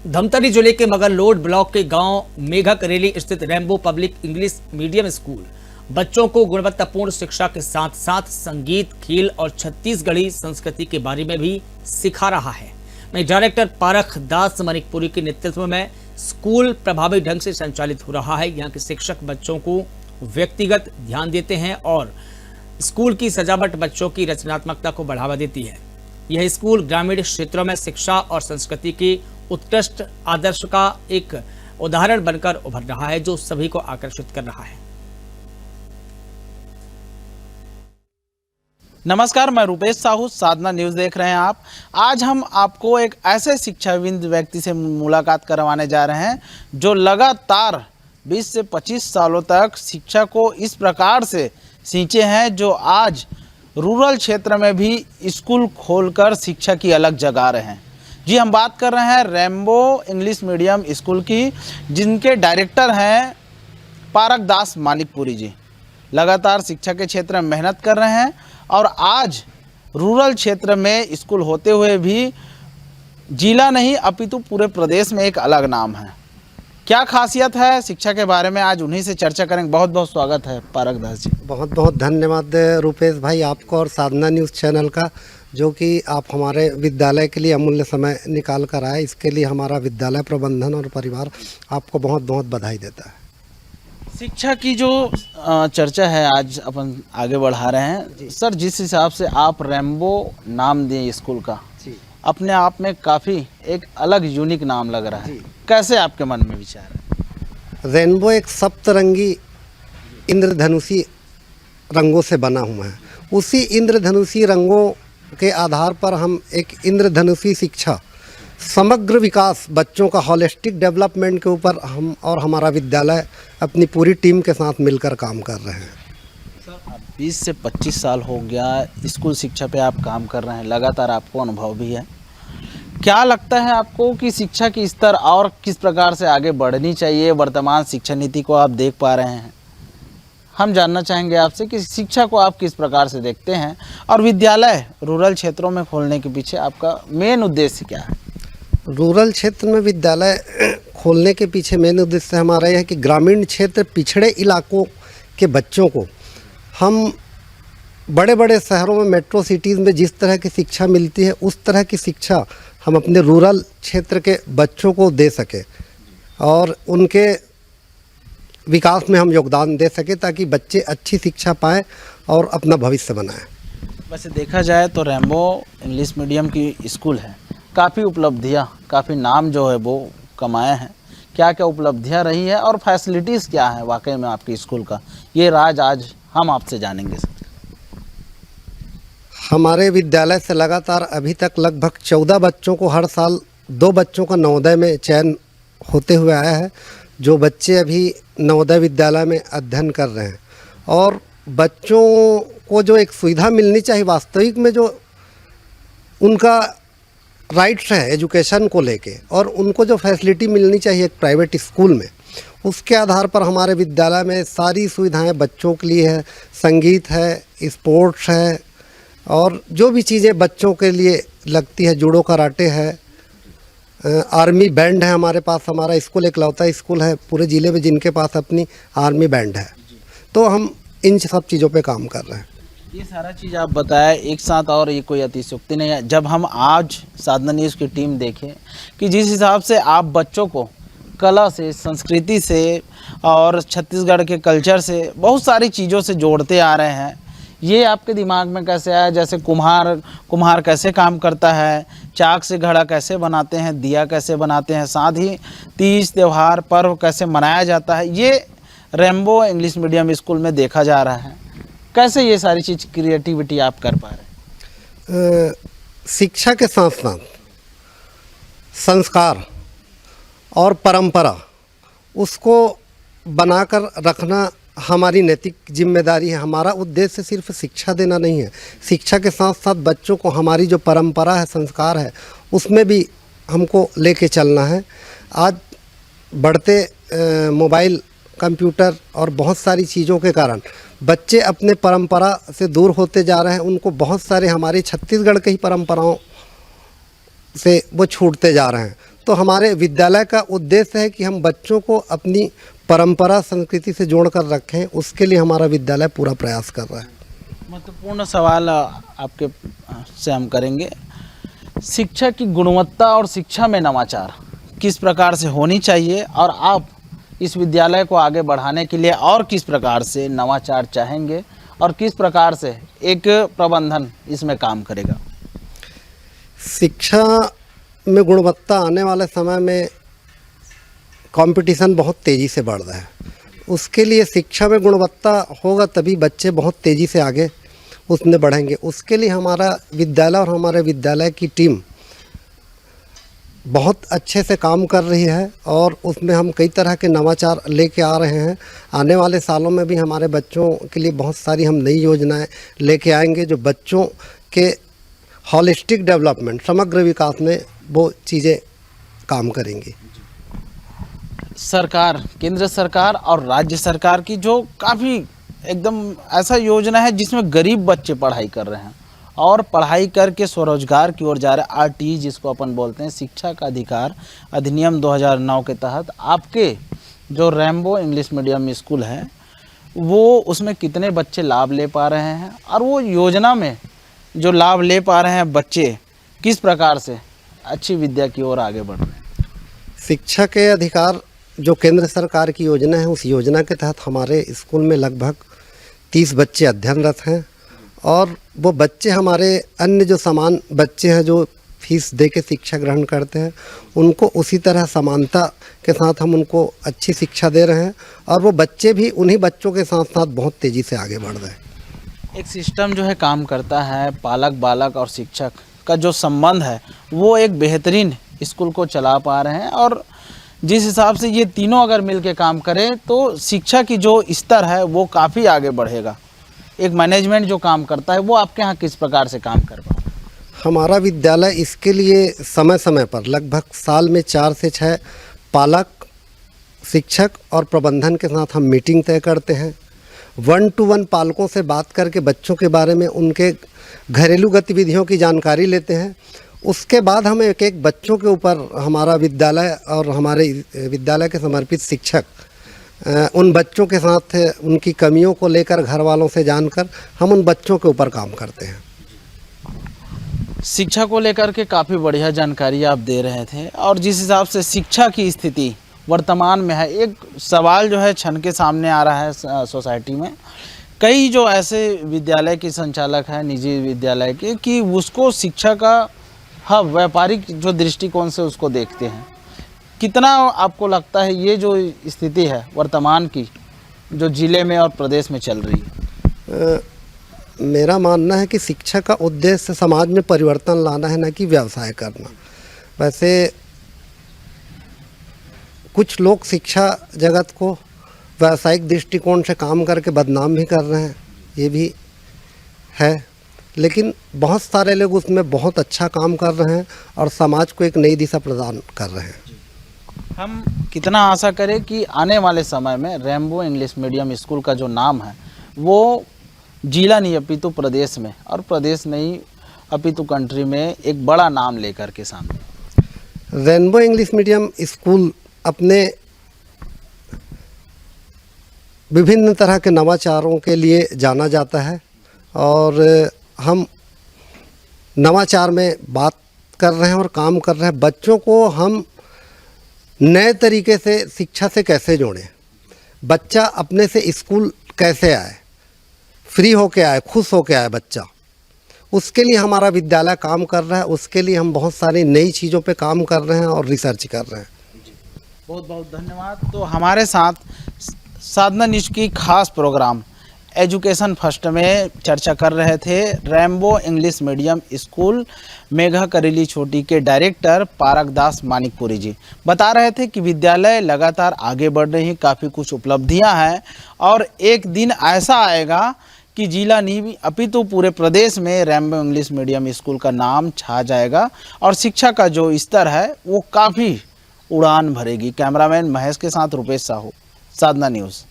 धमतरी जिले के मगरलोड ब्लॉक के गांव मेघा करेली स्थित rainbow public English medium school बच्चों को गुणवत्तापूर्ण शिक्षा के साथ साथ संगीत, खेल और छत्तीसगढ़ी संस्कृति के बारे में भी सिखा रहा है। वहीं डायरेक्टर पारख दास मनिकपुरी के नेतृत्व में स्कूल प्रभावी ढंग से संचालित हो रहा है। यहाँ के शिक्षक बच्चों को व्यक्तिगत ध्यान देते हैं और स्कूल की सजावट बच्चों की रचनात्मकता को बढ़ावा देती है। यह स्कूल ग्रामीण क्षेत्रों में शिक्षा और संस्कृति की उत्कृष्ट आदर्श का एक उदाहरण बनकर उभर रहा है, जो सभी को आकर्षित कर रहा है। नमस्कार, मैं रूपेश साहू, साधना न्यूज़ देख रहे हैं आप। आज हम आपको एक ऐसे शिक्षाविद व्यक्ति से मुलाकात करवाने जा रहे हैं जो लगातार 20 से 25 सालों तक शिक्षा को इस प्रकार से सींचे हैं, जो आज रूरल क्षेत्र में भी स्कूल खोलकर शिक्षा की अलग जगा रहे हैं। जी, हम बात कर रहे हैं रेम्बो इंग्लिश मीडियम स्कूल की, जिनके डायरेक्टर हैं पारख दास मनिकपुरी जी। लगातार शिक्षा के क्षेत्र में मेहनत कर रहे हैं और आज रूरल क्षेत्र में स्कूल होते हुए भी जिला नहीं अपितु पूरे प्रदेश में एक अलग नाम है। क्या खासियत है शिक्षा के बारे में, आज उन्हीं से चर्चा करेंगे। बहुत बहुत स्वागत है पारख दास जी। बहुत बहुत धन्यवाद रूपेश भाई आपको और साधना न्यूज़ चैनल का, जो कि आप हमारे विद्यालय के लिए अमूल्य समय निकाल कर आए। इसके लिए हमारा विद्यालय प्रबंधन और परिवार आपको बहुत बहुत बधाई देता है। शिक्षा की जो चर्चा है आज अपन आगे बढ़ा रहे हैं सर, जिस हिसाब से आप रेम्बो नाम दिए स्कूल का, अपने आप में काफ़ी एक अलग यूनिक नाम लग रहा है। कैसे आपके मन में विचार है? रेनबो एक सप्तरंगी इंद्रधनुषी रंगों से बना हुआ है। उसी इंद्रधनुषी रंगों के आधार पर हम एक इंद्रधनुषी शिक्षा, समग्र विकास, बच्चों का हॉलिस्टिक डेवलपमेंट के ऊपर हम और हमारा विद्यालय अपनी पूरी टीम के साथ मिलकर काम कर रहे हैं। सर, 20 से 25 साल हो गया स्कूल शिक्षा पे आप काम कर रहे हैं, लगातार आपको अनुभव भी है। क्या लगता है आपको कि शिक्षा की स्तर और किस प्रकार से आगे बढ़नी चाहिए? वर्तमान शिक्षा नीति को आप देख पा रहे हैं, हम जानना चाहेंगे आपसे कि शिक्षा को आप किस प्रकार से देखते हैं और विद्यालय रूरल क्षेत्रों में खोलने के पीछे आपका मेन उद्देश्य क्या है? रूरल क्षेत्र में विद्यालय खोलने के पीछे मेन उद्देश्य हमारा यह है कि ग्रामीण क्षेत्र, पिछड़े इलाकों के बच्चों को हम बड़े बड़े शहरों में, मेट्रो सिटीज़ में जिस तरह की शिक्षा मिलती है, उस तरह की शिक्षा हम अपने रूरल क्षेत्र के बच्चों को दे सके और उनके विकास में हम योगदान दे सके, ताकि बच्चे अच्छी शिक्षा पाएँ और अपना भविष्य बनाएं। वैसे देखा जाए तो रेम्बो इंग्लिश मीडियम की स्कूल है, काफ़ी उपलब्धियाँ, काफ़ी नाम जो है वो कमाए हैं। क्या क्या उपलब्धियाँ रही है और फैसिलिटीज़ क्या है वाकई में आपके स्कूल का, ये राज आज हम आपसे जानेंगे। हमारे विद्यालय से लगातार अभी तक लगभग 14 बच्चों को हर साल 2 बच्चों का नवोदय में चयन होते हुए आया है, जो बच्चे अभी नवोदय विद्यालय में अध्ययन कर रहे हैं। और बच्चों को जो एक सुविधा मिलनी चाहिए वास्तविक में, जो उनका राइट्स है एजुकेशन को लेके, और उनको जो फैसिलिटी मिलनी चाहिए एक प्राइवेट स्कूल में, उसके आधार पर हमारे विद्यालय में सारी सुविधाएं बच्चों के लिए है। संगीत है, स्पोर्ट्स है, और जो भी चीज़ें बच्चों के लिए लगती है, जूडो कराटे है, आर्मी बैंड है हमारे पास। हमारा स्कूल इकलौता स्कूल है पूरे ज़िले में जिनके पास अपनी आर्मी बैंड है। तो हम इन सब चीज़ों पे काम कर रहे हैं। ये सारा चीज़ आप बताएं एक साथ, और ये कोई अतिशयोक्ति नहीं है। जब हम आज साधना न्यूज़ की टीम देखें कि जिस हिसाब से आप बच्चों को कला से, संस्कृति से और छत्तीसगढ़ के कल्चर से बहुत सारी चीज़ों से जोड़ते आ रहे हैं, ये आपके दिमाग में कैसे आया? जैसे कुम्हार कैसे काम करता है, चाक से घड़ा कैसे बनाते हैं, दिया कैसे बनाते हैं, साथ ही तीज त्यौहार पर्व कैसे मनाया जाता है, ये रेम्बो इंग्लिश मीडियम स्कूल में देखा जा रहा है। कैसे ये सारी चीज़ क्रिएटिविटी आप कर पा रहे हैं? शिक्षा के साथ साथ संस्कार और परंपरा, उसको बनाकर रखना हमारी नैतिक जिम्मेदारी है। हमारा उद्देश्य सिर्फ शिक्षा देना नहीं है, शिक्षा के साथ साथ बच्चों को हमारी जो परंपरा है, संस्कार है, उसमें भी हमको लेके चलना है। आज बढ़ते मोबाइल, कंप्यूटर और बहुत सारी चीज़ों के कारण बच्चे अपने परंपरा से दूर होते जा रहे हैं। उनको बहुत सारे हमारी छत्तीसगढ़ के ही परंपराओं से वो छूटते जा रहे हैं। तो हमारे विद्यालय का उद्देश्य है कि हम बच्चों को अपनी परंपरा संस्कृति से जोड़कर रखें, उसके लिए हमारा विद्यालय पूरा प्रयास कर रहा है। महत्वपूर्ण सवाल आपके से हम करेंगे। शिक्षा की गुणवत्ता और शिक्षा में नवाचार किस प्रकार से होनी चाहिए और आप इस विद्यालय को आगे बढ़ाने के लिए और किस प्रकार से नवाचार चाहेंगे और किस प्रकार से एक प्रबंधन इसमें काम करेगा? शिक्षा में गुणवत्ता आने वाले समय में कंपटीशन बहुत तेज़ी से बढ़ रहा है। उसके लिए शिक्षा में गुणवत्ता होगा तभी बच्चे बहुत तेज़ी से आगे उसमें बढ़ेंगे। उसके लिए हमारा विद्यालय और हमारे विद्यालय की टीम बहुत अच्छे से काम कर रही है और उसमें हम कई तरह के नवाचार लेके आ रहे हैं। आने वाले सालों में भी हमारे बच्चों के लिए बहुत सारी हम नई योजनाएं लेके आएंगे जो बच्चों के हॉलिस्टिक डेवलपमेंट, समग्र विकास में वो चीज़ें काम करेंगी। सरकार, केंद्र सरकार और राज्य सरकार की जो काफ़ी एकदम ऐसा योजना है जिसमें गरीब बच्चे पढ़ाई कर रहे हैं और पढ़ाई करके स्वरोजगार की ओर जा रहे हैं। आरटी जिसको अपन बोलते हैं, शिक्षा का अधिकार अधिनियम 2009 के तहत आपके जो रैम्बो इंग्लिश मीडियम स्कूल है वो उसमें कितने बच्चे लाभ ले पा रहे हैं और वो योजना में जो लाभ ले पा रहे हैं बच्चे किस प्रकार से अच्छी विद्या की ओर आगे बढ़ रहे हैं? शिक्षा के अधिकार जो केंद्र सरकार की योजना है, उस योजना के तहत हमारे स्कूल में लगभग 30 बच्चे अध्ययनरत हैं और वो बच्चे हमारे अन्य जो समान बच्चे हैं जो फीस दे के शिक्षा ग्रहण करते हैं उनको उसी तरह समानता के साथ हम उनको अच्छी शिक्षा दे रहे हैं और वो बच्चे भी उन्हीं बच्चों के साथ साथ बहुत तेज़ी से आगे बढ़ रहे हैं। एक सिस्टम जो है काम करता है, पालक बालक और शिक्षक का जो संबंध है वो एक बेहतरीन स्कूल को चला पा रहे हैं और जिस हिसाब से ये तीनों अगर मिल के काम करें तो शिक्षा की जो स्तर है वो काफ़ी आगे बढ़ेगा। एक मैनेजमेंट जो काम करता है वो आपके यहाँ किस प्रकार से काम कर पा रहा है? हमारा विद्यालय इसके लिए समय समय पर लगभग साल में 4 से 6 पालक, शिक्षक और प्रबंधन के साथ हम मीटिंग तय करते हैं। 1-to-1 पालकों से बात करके बच्चों के बारे में उनके घरेलू गतिविधियों की जानकारी लेते हैं। उसके बाद हम एक एक बच्चों के ऊपर हमारा विद्यालय और हमारे विद्यालय के समर्पित शिक्षक उन बच्चों के साथ उनकी कमियों को लेकर घर वालों से जानकर हम उन बच्चों के ऊपर काम करते हैं। शिक्षा को लेकर के काफ़ी बढ़िया जानकारी आप दे रहे थे और जिस हिसाब से शिक्षा की स्थिति वर्तमान में है, एक सवाल जो है छन के सामने आ रहा है सोसाइटी में। कई जो ऐसे विद्यालय के संचालक हैं निजी विद्यालय के कि उसको शिक्षा का व्यापारिक जो दृष्टिकोण से उसको देखते हैं। कितना आपको लगता है ये जो स्थिति है वर्तमान की जो ज़िले में और प्रदेश में चल रही है? मेरा मानना है कि शिक्षा का उद्देश्य समाज में परिवर्तन लाना है, न कि व्यवसाय करना। वैसे कुछ लोग शिक्षा जगत को व्यावसायिक दृष्टिकोण से काम करके बदनाम भी कर रहे हैं, ये भी है, लेकिन बहुत सारे लोग उसमें बहुत अच्छा काम कर रहे हैं और समाज को एक नई दिशा प्रदान कर रहे हैं। हम कितना आशा करें कि आने वाले समय में रैम्बो इंग्लिश मीडियम स्कूल का जो नाम है वो जिला नहीं अपितु प्रदेश में और प्रदेश नहीं अपितु कंट्री में एक बड़ा नाम लेकर के सामने। रैम्बो इंग्लिश मीडियम स्कूल अपने विभिन्न तरह के नवाचारों के लिए जाना जाता है और हम नवाचार में बात कर रहे हैं और काम कर रहे हैं। बच्चों को हम नए तरीके से शिक्षा से कैसे जोड़ें, बच्चा अपने से स्कूल कैसे आए, फ्री होके आए, खुश होके आए बच्चा, उसके लिए हमारा विद्यालय काम कर रहा है। उसके लिए हम बहुत सारी नई चीज़ों पे काम कर रहे हैं और रिसर्च कर रहे हैं। बहुत बहुत धन्यवाद। तो हमारे साथ साधना न्यूज़ की खास प्रोग्राम एजुकेशन फर्स्ट में चर्चा कर रहे थे Rambo English medium school Megha Kareli छोटी के डायरेक्टर पारकदास मानिकपुरी जी बता रहे थे कि विद्यालय लगातार आगे बढ़ रही है, काफ़ी कुछ उपलब्धियां हैं और एक दिन ऐसा आएगा कि जिला नहीं अपितु पूरे प्रदेश में रैम्बो इंग्लिश मीडियम स्कूल का नाम छा जाएगा और शिक्षा का जो स्तर है वो काफ़ी उड़ान भरेगी। कैमरामैन महेश के साथ रुपेश साहू, साधना न्यूज़।